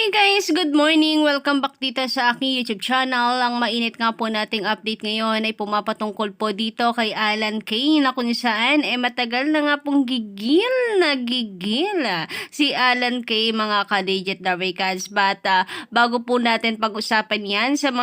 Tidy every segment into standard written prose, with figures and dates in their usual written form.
Hi guys! Good morning! Welcome back dito sa aking YouTube channel. Ang mainit nga po nating update ngayon ay pumapatungkol po dito kay Alan Kay na kung saan matagal na nga pong gigil si Alan Kay mga ka-legit Darikans. But bago po natin pag-usapan yan sa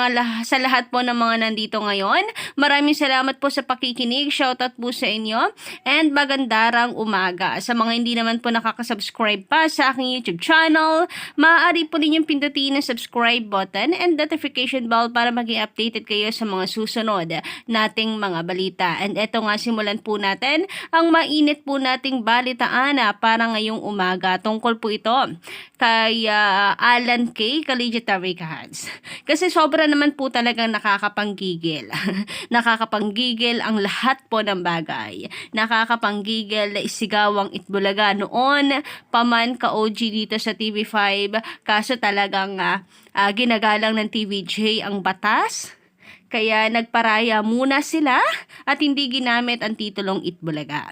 lahat po ng mga nandito ngayon, maraming salamat po sa pakikinig. Shoutout po sa inyo and magandarang umaga. Sa mga hindi naman po nakaka-subscribe pa sa aking YouTube channel, maaari po ninyong pindutin ang subscribe button and notification bell para maging updated kayo sa mga susunod nating mga balita. And eto nga, simulan po natin ang mainit po nating balitaan para ngayong umaga. Tungkol po ito kay Alan Kay, ka-legit Darikans. Kasi sobra naman po talagang nakakapanggigil. Nakakapanggigil ang lahat po ng bagay. Nakakapanggigil na isigawang Itbulaga noon paman ka-OG dito sa TV5. Kaso talagang ginagalang ng TVJ ang batas. Kaya nagparaya muna sila at hindi ginamit ang titulong Itbulaga.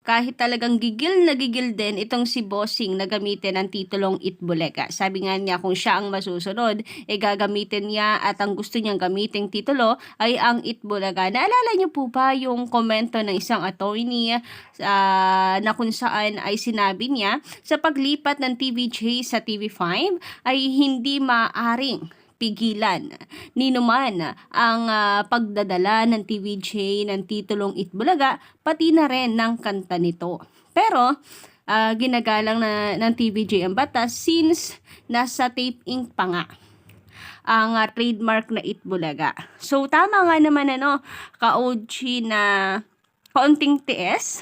Kahit talagang gigil na gigil din itong si Bossing na gamitin ang titulong Itbulaga. Sabi nga niya kung siya ang masusunod, gagamitin niya at ang gusto niyang gamiting titulo ay ang Itbulaga. Naalala niyo po ba yung komento ng isang attorney na kung saan ay sinabi niya sa paglipat ng TVJ sa TV5 ay hindi maaring pigilan ninuman ang pagdadala ng TVJ ng titulong Itbulaga, pati na rin ng kanta nito. Pero ginagalang ng TVJ ang batas since nasa Tape Inc. pa nga ang trademark na Itbulaga. So tama nga naman ka-OG na kaunting tiis,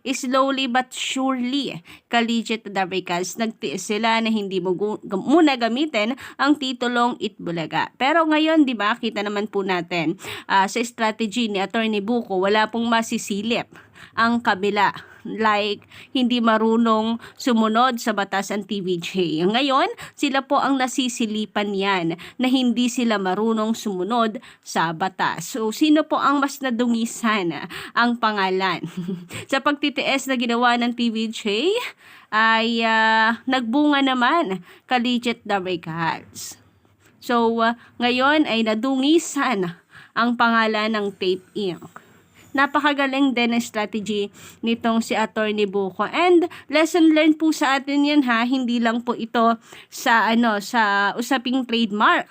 slowly but surely, ka-legit Darikans, nagtiis sila na hindi mo muna gamitin ang titulong Itbulaga. Pero ngayon, di ba, kita naman po natin sa strategy ni Attorney Buko, wala pong masisilip ang kabila. Like, hindi marunong sumunod sa batas ang TVJ. Ngayon, sila po ang nasisilipan yan na hindi sila marunong sumunod sa batas. So, sino po ang mas nadungisan ang pangalan? Sa pagtitiis na ginawa ng TVJ, ay nagbunga naman ka-legit Darikans. So, ngayon ay nadungisan ang pangalan ng Tape Inc. Napakagaling din ang strategy nitong si Attorney Buko. And lesson learned po sa atin yan hindi lang po ito sa sa usaping trademark.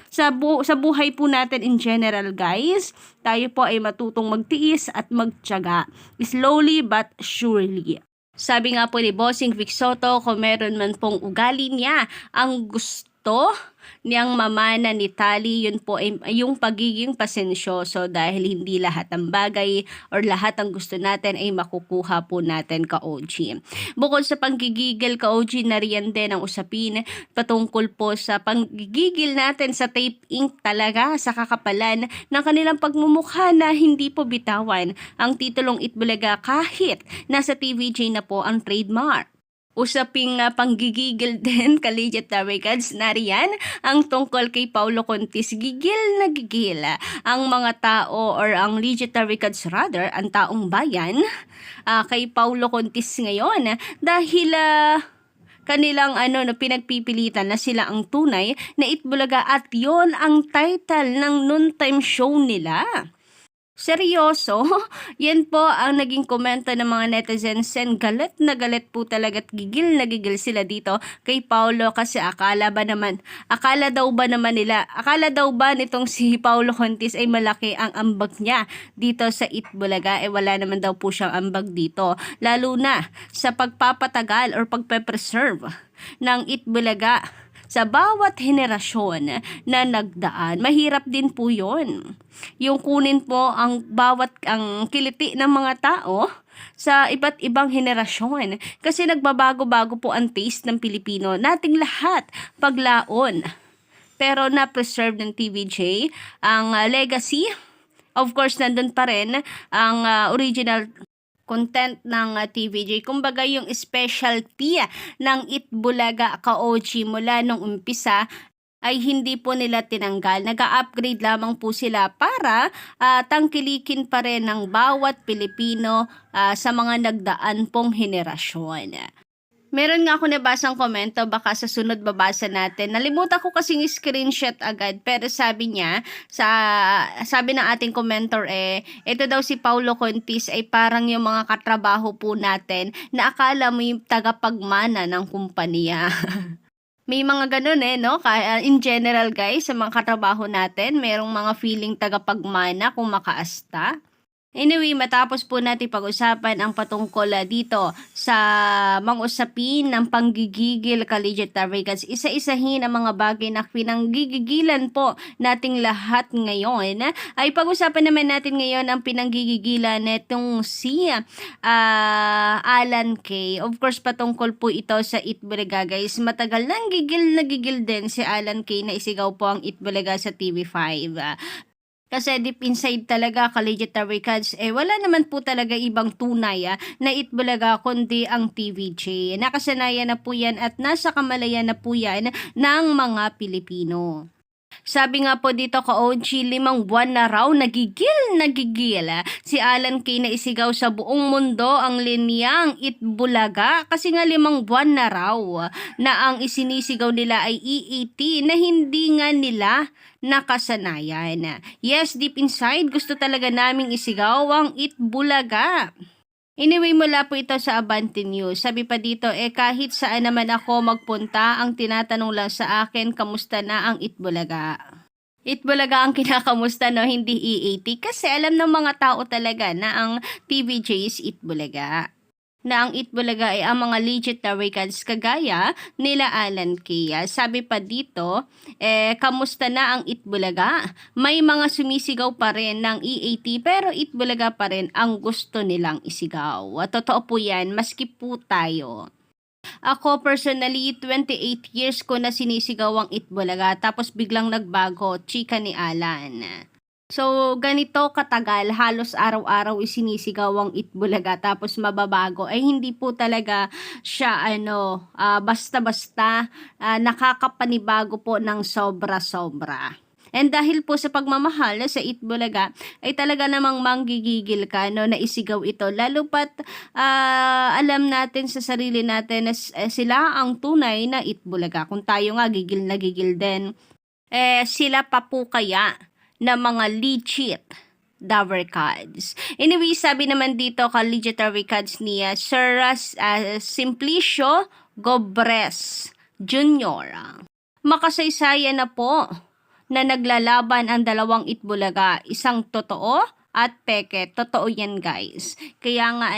Sa buhay po natin in general, guys, tayo po ay matutong magtiis at magtiyaga. Slowly but surely. Sabi nga po ni Bossing Vic Soto, kung meron man pong ugali niya ang gusto niyang mamana ni Tali, yun po ay yung pagiging pasensyoso dahil hindi lahat ng bagay or lahat ng gusto natin ay makukuha po natin ka-OG. Bukod sa panggigigil ka-OG, nariyan din ang usapin patungkol po sa panggigigil natin sa Tape Inc. talaga sa kakapalan ng kanilang pagmumukha na hindi po bitawan ang titulong Itbulaga kahit nasa TVJ na po ang trademark. Usaping panggigigil din ka-legit Darikans, nariyan ang tungkol kay Paulo Contis. Gigil na gigil ang mga tao or ang legit Darikans rather, ang taong bayan kay Paulo Contis ngayon dahil kanilang pinagpipilitan na sila ang tunay na Itbulaga at yon ang title ng noontime show nila. Seryoso? Yan po ang naging komento ng mga netizens and galit na galit po talaga at gigil na gigil sila dito kay Paulo kasi akala daw ba nitong si Paulo Contis ay malaki ang ambag niya dito sa Itbulaga, wala naman daw po siyang ambag dito, lalo na sa pagpapatagal or pagpe-preserve ng Itbulaga sa bawat henerasyon na nagdaan. Mahirap din po yun. Yung kunin po ang kiliti ng mga tao sa iba't ibang henerasyon. Kasi nagbabago-bago po ang taste ng Pilipino. Nating lahat paglaon. Pero na-preserve ng TVJ ang legacy. Of course, nandun pa rin ang original content ng TVJ. Kumbaga yung specialty ng Itbulaga ka-OG mula nung umpisa ay hindi po nila tinanggal. Nag-upgrade lamang po sila para tangkilikin pa rin ng bawat Pilipino sa mga nagdaan pong henerasyon. Meron nga ako nabasang komento, baka sa sunod babasa natin. Nalimutan ko kasing screenshot agad, pero sabi ng ating commentor ito daw si Paulo Contis ay parang yung mga katrabaho po natin na akala mo yung tagapagmana ng kumpanya. May mga ganun no? In general guys, sa mga katrabaho natin, merong mga feeling tagapagmana kung makaasta. Anyway, matapos po natin pag-usapan ang patungkol dito sa mga usapin ng panggigigil Collegiate Tarigans, isa-isahin ang mga bagay na pinanggigigilan po nating lahat ngayon. Ay pag-usapan naman natin ngayon ang pinanggigigilan netong si Alan Kay. Of course, patungkol po ito sa Itbulaga guys. Matagal nang gigil din si Alan Kay na isigaw po ang Itbulaga sa TV5. Kasi deep inside talaga, Collegiate Tarigans, wala naman po talaga ibang tunay na Itbulaga kundi ang TVJ. Nakasanayan na po yan at nasa kamalayan na po yan ng mga Pilipino. Sabi nga po dito ka-OG, 5 buwan na raw nagigil si Alan Kay na isigaw sa buong mundo ang linyang Itbulaga kasi nga 5 buwan na raw na ang isinisigaw nila ay EAT na hindi nga nila nakasanayan. Yes, deep inside, gusto talaga naming isigaw ang Itbulaga. Anyway, mula po ito sa Abante News. Sabi pa dito, kahit saan naman ako magpunta, ang tinatanong lang sa akin, kamusta na ang Itbulaga? Itbulaga ang kinakamusta, no? Hindi EAT. Kasi alam ng mga tao talaga na ang TVJ is Itbulaga. Na ang Itbulaga ay ang mga legit Tarigans kagaya nila Alan Kay. Sabi pa dito, kamusta na ang Itbulaga? May mga sumisigaw pa rin ng EAT pero Itbulaga pa rin ang gusto nilang isigaw. Totoo po yan, maski po tayo. Ako personally, 28 years ko na sinisigaw ang Itbulaga tapos biglang nagbago, chika ni Alan. So, ganito katagal, halos araw-araw isinisigaw ang Itbulaga tapos mababago ay hindi po talaga siya basta-basta nakakapanibago po ng sobra-sobra. And dahil po sa pagmamahal sa Itbulaga ay talaga namang manggigigil ka na isigaw ito lalo pat alam natin sa sarili natin na sila ang tunay na Itbulaga. Kung tayo nga gigil na gigil din, sila pa po kaya na mga legit Tarigans. Anyway, sabi naman dito legit Tarigans niya Sir Simplicio Gobres Jr. Makasaysayan na po na naglalaban ang dalawang Itbulaga, isang totoo at peke. Totoo yan guys. Kaya nga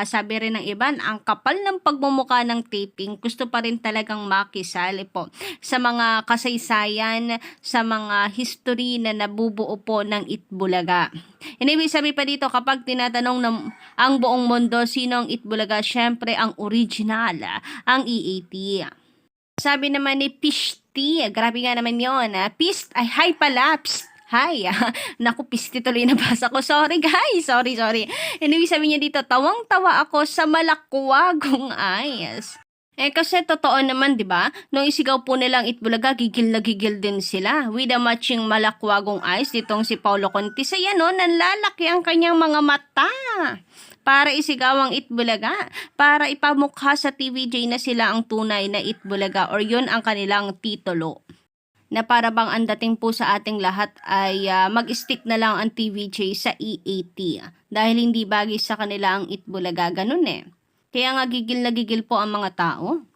sabi rin ng iba, ang kapal ng pagmumukha ng taping, gusto pa rin talagang makisali po sa mga kasaysayan, sa mga history na nabubuo po ng Itbulaga. Anyway, sabi pa dito, kapag tinatanong ng ang buong mundo sino ang Itbulaga, syempre ang original, ang EAT. Sabi naman ni Pishti, grabe nga naman yun. Pist, ay hi pala, Pst. Hi. Naku, pisti tuloy nabasa ko. Sorry guys. Sorry. Anyway, sabi niya dito, tawang-tawa ako sa malakwagong eyes. Kasi totoo naman, 'di ba? Nung isigaw po nilang Itbulaga, gigil na gigil din sila. With the matching malakwagong eyes, ditong si Paulo Contis, ayan nanlalaki ang kanyang mga mata. Para isigaw ang Itbulaga, para ipamukha sa TVJ na sila ang tunay na Itbulaga or yun ang kanilang titulo. Na para bang ang dating po sa ating lahat ay mag-stick na lang ang TVJ sa EAT dahil hindi bagay sa kanila ang Itbulaga, ganun Kaya nga gigil na gigil po ang mga tao.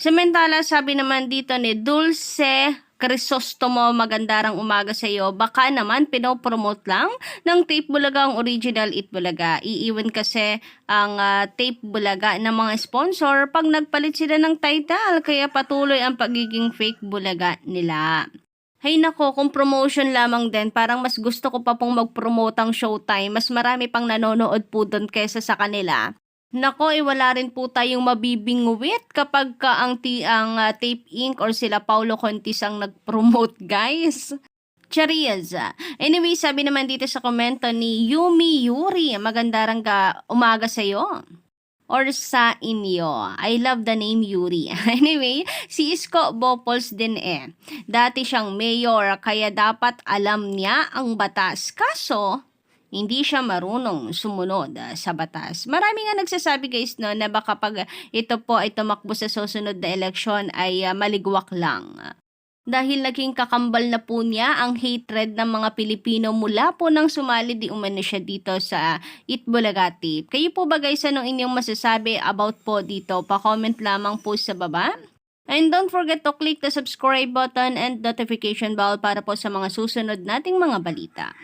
Samantala, sabi naman dito ni Dulce Crisostomo, magandarang umaga sa iyo. Baka naman pinopromote lang ng Tape Bulaga ang original Itbulaga. Iiwan kasi ang Tape Bulaga ng mga sponsor pag nagpalit sila ng title. Kaya patuloy ang pagiging fake Bulaga nila. Hay nako, kung promotion lamang din, parang mas gusto ko pa pong mag-promote ang Showtime. Mas marami pang nanonood po doon kesa sa kanila. Nako, wala rin po tayong mabibingwit kapag ang Tape Inc. or sila Paulo Contis ang nag-promote, guys. Charis. Anyway, sabi naman dito sa komento ni Yumi Yuri, magandang umaga sa'yo. Or sa inyo. I love the name Yuri. Anyway, si Isko Bopols din Dati siyang mayor, kaya dapat alam niya ang batas. Kaso, hindi siya marunong sumunod sa batas. Marami nga nagsasabi guys no na baka pag ito po ay tumakbo sa susunod na eleksyon ay maligwak lang. Dahil naging kakambal na po niya ang hatred ng mga Pilipino mula po nang sumali di umano siya dito sa Itbulagati. Kayo po ba guys, anong inyong masasabi about po dito? Pa-comment lamang po sa baba. And don't forget to click the subscribe button and notification bell para po sa mga susunod nating mga balita.